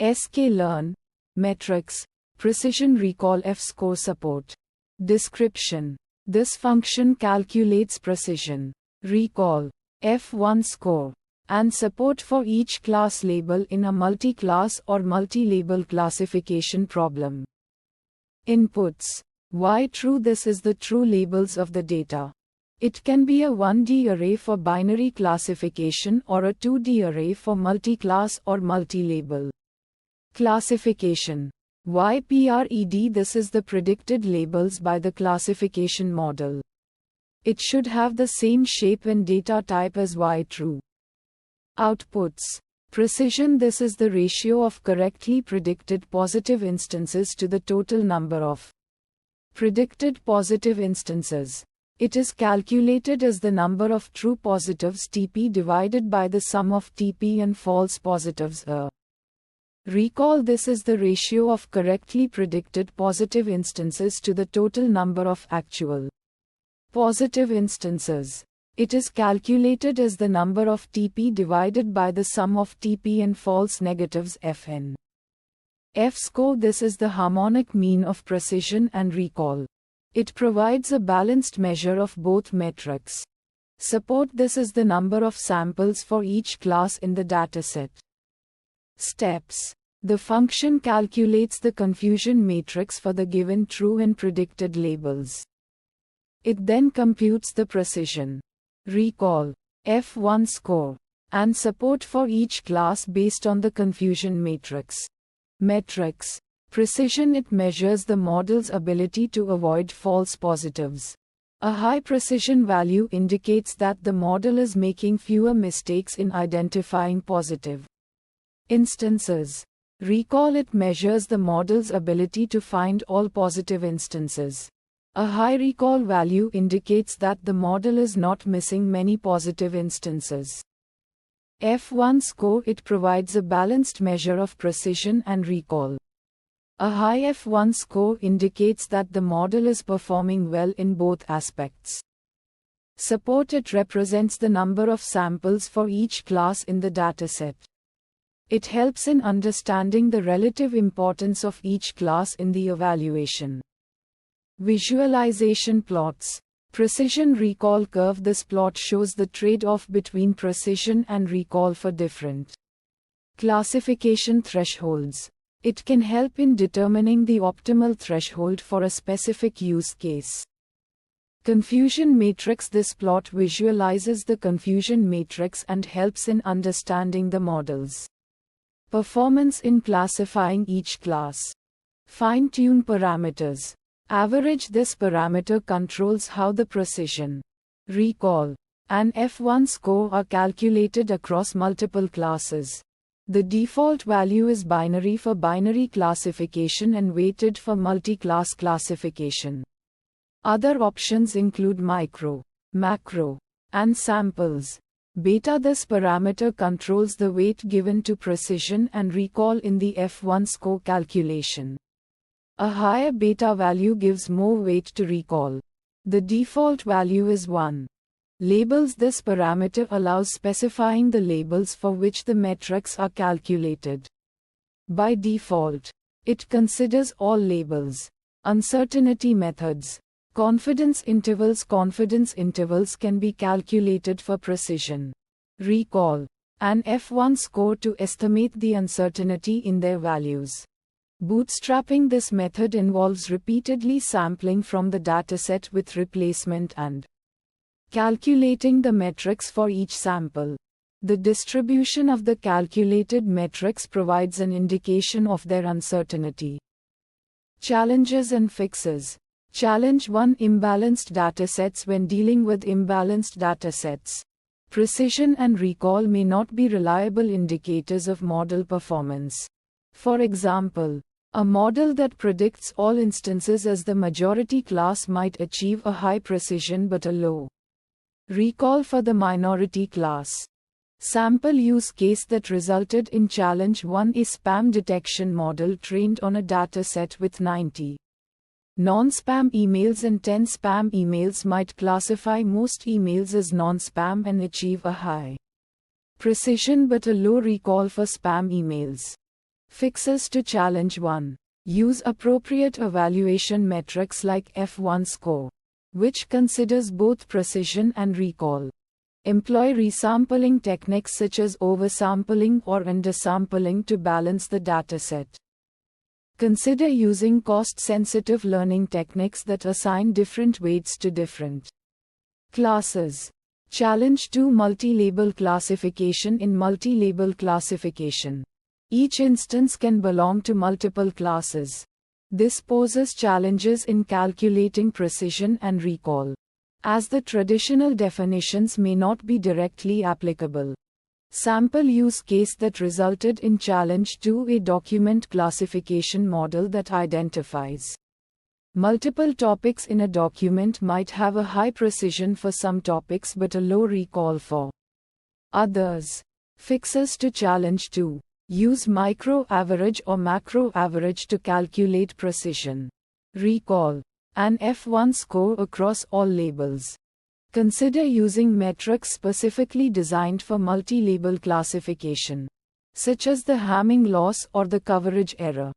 sklearn, metrics, precision recall F-score support. Description. This function calculates precision, recall, F1 score, and support for each class label in a multi-class or multi-label classification problem. Inputs. Why true? This is the true labels of the data. It can be a 1D array for binary classification or a 2D array for multi-class or multi-label classification. Why PRED? This is the predicted labels by the classification model. It should have the same shape and data type as Y true. Outputs. Precision. This is the ratio of correctly predicted positive instances to the total number of predicted positive instances. It is calculated as the number of true positives TP divided by the sum of TP and false positives Recall. This is the ratio of correctly predicted positive instances to the total number of actual positive instances. It is calculated as the number of TP divided by the sum of TP and false negatives Fn. F-score. This is the harmonic mean of precision and recall. It provides a balanced measure of both metrics. Support. This is the number of samples for each class in the dataset. Steps. The function calculates the confusion matrix for the given true and predicted labels. It then computes the precision, recall, F1 score, and support for each class based on the confusion matrix. Metrics. Precision. It measures the model's ability to avoid false positives. A high precision value indicates that the model is making fewer mistakes in identifying positive instances. Recall. It measures the model's ability to find all positive instances. A high recall value indicates that the model is not missing many positive instances. F1 score. It provides a balanced measure of precision and recall. A high F1 score indicates that the model is performing well in both aspects. Support. It represents the number of samples for each class in the dataset. It helps in understanding the relative importance of each class in the evaluation. Visualization plots. Precision recall curve. This plot shows the trade-off between precision and recall for different classification thresholds. It can help in determining the optimal threshold for a specific use case. Confusion matrix. This plot visualizes the confusion matrix and helps in understanding the model's performance in classifying each class. Fine-tune parameters. Average. This parameter controls how the precision, recall, and F1 score are calculated across multiple classes. The default value is binary for binary classification and weighted for multi-class classification. Other options include micro, macro, and samples. Beta. This parameter controls the weight given to precision and recall in the F1 score calculation. A higher beta value gives more weight to recall. The default value is 1. Labels. This parameter allows specifying the labels for which the metrics are calculated. By default, it considers all labels. Uncertainty methods. Confidence intervals. Confidence intervals can be calculated for precision, recall, and F1 score to estimate the uncertainty in their values. Bootstrapping. This method involves repeatedly sampling from the dataset with replacement and calculating the metrics for each sample. The distribution of the calculated metrics provides an indication of their uncertainty. Challenges and fixes. Challenge 1. Imbalanced datasets. When dealing with imbalanced datasets, precision and recall may not be reliable indicators of model performance. For example, a model that predicts all instances as the majority class might achieve a high precision but a low recall for the minority class. Sample use case that resulted in Challenge 1. A spam detection model trained on a dataset with 90 non-spam emails and 10 spam emails might classify most emails as non-spam and achieve a high precision but a low recall for spam emails. Fixes to challenge 1. Use appropriate evaluation metrics like F1 score, which considers both precision and recall. Employ resampling techniques such as oversampling or undersampling to balance the dataset. Consider using cost-sensitive learning techniques that assign different weights to different classes. Challenge 2. Multi-label classification. In multi-label classification, each instance can belong to multiple classes. This poses challenges in calculating precision and recall, as the traditional definitions may not be directly applicable. Sample use case that resulted in challenge 2. A document classification model that identifies multiple topics in a document might have a high precision for some topics but a low recall for others. Fixes to challenge 2. Use micro-average or macro-average to calculate precision, recall, and F1 score across all labels. Consider using metrics specifically designed for multi-label classification, such as the Hamming loss or the coverage error.